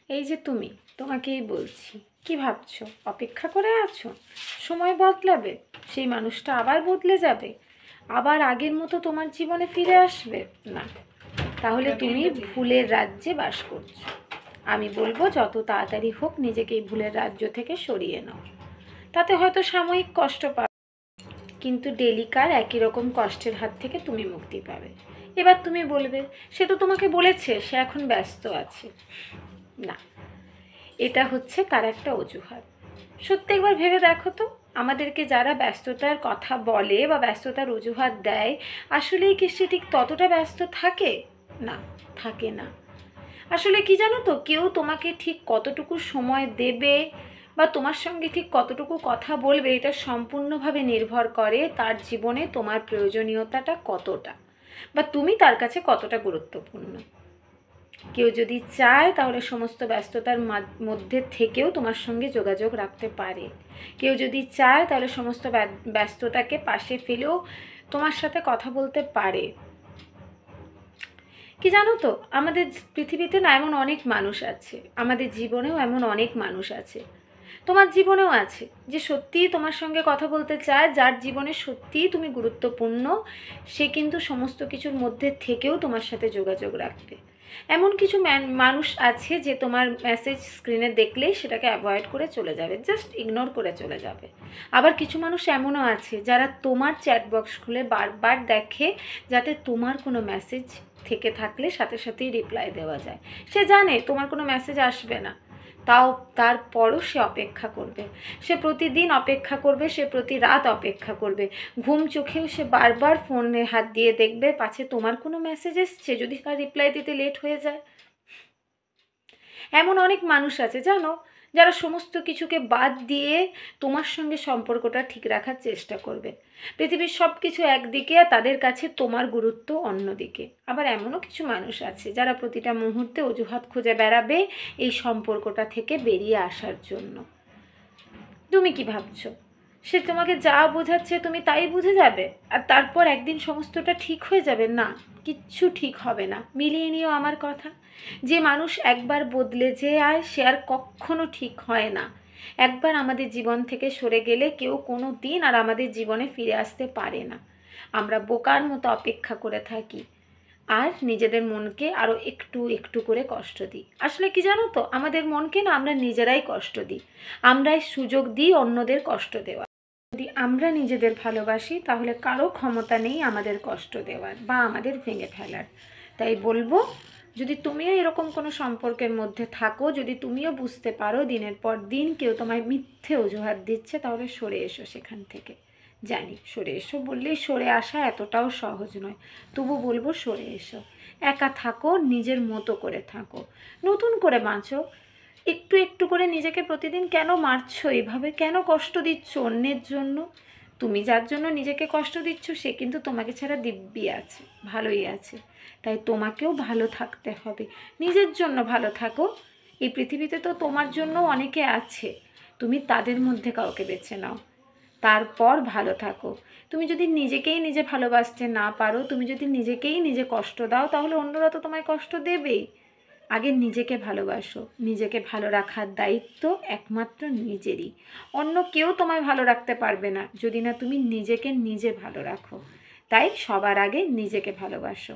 এই যে তুমি, তোমাকেই বলছি, কি ভাবছো? অপেক্ষা করে আছো সময় বদলাবে, সেই মানুষটা আবার বদলে যাবে, আবার আগের মতো তোমার জীবনে ফিরে আসবে? না, তাহলে তুমি ভুলের রাজ্যে বাস করছো। আমি বলবো যত তাড়াতাড়ি হোক নিজেকে এই ভুলের রাজ্য থেকে সরিয়ে নাও। তাতে হয়তো সাময়িক কষ্ট পাবে, কিন্তু ডেলিকার একই রকম কষ্টের হাত থেকে তুমি মুক্তি পাবে। এবার তুমি বলবে সে তো তোমাকে বলেছে সে এখন ব্যস্ত আছে। না, এটা হচ্ছে তার একটা অজুহাত। সত্যি একবার ভেবে দেখো তো, আমাদেরকে যারা ব্যস্ততার কথা বলে বা ব্যস্ততার অজুহাত দেয়, আসলেই কি সে ঠিক ততটা ব্যস্ত থাকে? না, থাকে না। আসলে কি জানো তো, কেউ তোমাকে ঠিক কতটুকু সময় দেবে বা তোমার সঙ্গে ঠিক কতটুকু কথা বলবে, এটা সম্পূর্ণভাবে নির্ভর করে তার জীবনে তোমার প্রয়োজনীয়তাটা কতটা, বা তুমি তার কাছে কতটা গুরুত্বপূর্ণ। কেউ যদি চায় তাহলে সমস্ত ব্যস্ততার মধ্যে থেকেও তোমার সঙ্গে যোগাযোগ রাখতে পারে। কেউ যদি চায় তাহলে সমস্ত ব্যস্ততাকে পাশে ফেলেও তোমার সাথে কথা বলতে পারে। কি জানো তো, আমাদের পৃথিবীতে না এমন অনেক মানুষ আছে, আমাদের জীবনেও এমন অনেক মানুষ আছে, তোমার জীবনেও আছে, যে সত্যিই তোমার সঙ্গে কথা বলতে চায়, যার জীবনে সত্যিই তুমি গুরুত্বপূর্ণ, সে কিন্তু সমস্ত কিছুর মধ্যে থেকেও তোমার সাথে যোগাযোগ রাখবে। এমন কিছু মানুষ আছে যে তোমার মেসেজ স্ক্রিনে দেখলেই সেটাকে অ্যাভয়েড করে চলে যাবে, জাস্ট ইগনোর করে চলে যাবে। আবার কিছু মানুষ এমনও আছে যারা তোমার চ্যাট বক্স খুলে বারবার দেখে, যাতে তোমার কোনো মেসেজ থেকে থাকলে সাথে সাথেই রিপ্লাই দেওয়া যায়। সে জানে তোমার কোনো মেসেজ আসবে না, তাও তারপরও সে অপেক্ষা করবে। সে প্রতিদিন অপেক্ষা করবে, সে প্রতি রাত অপেক্ষা করবে, ঘুম চোখেও সে বারবার ফোনে হাত দিয়ে দেখবে পাছে তোমার কোনো মেসেজ এসছে, যদি তার রিপ্লাই দিতে লেট হয়ে যায়। এমন অনেক মানুষ আছে জানো, যারা সমস্ত কিছুকে বাদ দিয়ে তোমার সঙ্গে সম্পর্কটা ঠিক রাখার চেষ্টা করবে। পৃথিবীর সব কিছু একদিকে আর তাদের কাছে তোমার গুরুত্ব অন্যদিকে। আবার এমনও কিছু মানুষ আছে যারা প্রতিটা মুহূর্তে অজুহাত খুঁজে বেড়াবে এই সম্পর্কটা থেকে বেরিয়ে আসার জন্য। তুমি কি ভাবছো সে তোমাকে যা বোঝাচ্ছে তুমি তাই বুঝে যাবে আর তারপর একদিন সমস্তটা ঠিক হয়ে যাবে? না, কিচ্ছু ঠিক হবে না। মিলিয়ে নিও আমার কথা, যে মানুষ একবার বদলে যায় সে আর কখনো ঠিক হয় না। একবার আমাদের জীবন থেকে সরে গেলে কেউ কোনো দিন আর আমাদের জীবনে ফিরে আসতে পারে না। আমরা বোকার মতো অপেক্ষা করে থাকি আর নিজেদের মনকে আরও একটু একটু করে কষ্ট দিই। আসলে কি জানো তো, আমাদের মনকে না আমরা নিজেরাই কষ্ট দিই, আমরাই সুযোগ দিই অন্যদের কষ্ট দেওয়া। যদি আমরা নিজেদের ভালোবাসি তাহলে কারো ক্ষমতা নেই আমাদের কষ্ট দেওয়ার বা আমাদের ভেঙে ফেলার। তাই বলবো, যদি তুমিও এরকম কোনো সম্পর্কের মধ্যে থাকো, যদি তুমিও বুঝতে পারো দিনের পর দিন কেউ তোমায় মিথ্যে অজুহাত দিচ্ছে, তাহলে সরে এসো সেখান থেকে। জানি সরে এসো বললেই সরে আসা এতটাও সহজ নয়, তবু বলবো সরে এসো। একা থাকো, নিজের মতো করে থাকো, নতুন করে বাঁচো। একটু একটু করে নিজেকে প্রতিদিন কেন মারছো এভাবে, কেন কষ্ট দিচ্ছ অন্যের জন্য? তুমি যার জন্য নিজেকে কষ্ট দিচ্ছ সে কিন্তু তোমাকে ছাড়া দিব্যি আছে, ভালোই আছে। তাই তোমাকেও ভালো থাকতে হবে, নিজের জন্য ভালো থাকো। এই পৃথিবীতে তো তোমার জন্য অনেকে আছে, তুমি তাদের মধ্যে কাউকে বেছে নাও, তারপর ভালো থাকো। তুমি যদি নিজেকেই নিজে ভালোবাসতে না পারো, তুমি যদি নিজেকেই নিজে কষ্ট দাও, তাহলে অন্যরা তো তোমায় কষ্ট দেবেই। আগে নিজেকে ভালোবাসো, নিজেকে ভালো রাখার দায়িত্ব একমাত্র নিজেরই। অন্য কেউ তোমায় ভালো রাখতে পারবে না যদি না তুমি নিজেকে নিজে ভালো রাখো। তাই সবার আগে নিজেকে ভালোবাসো।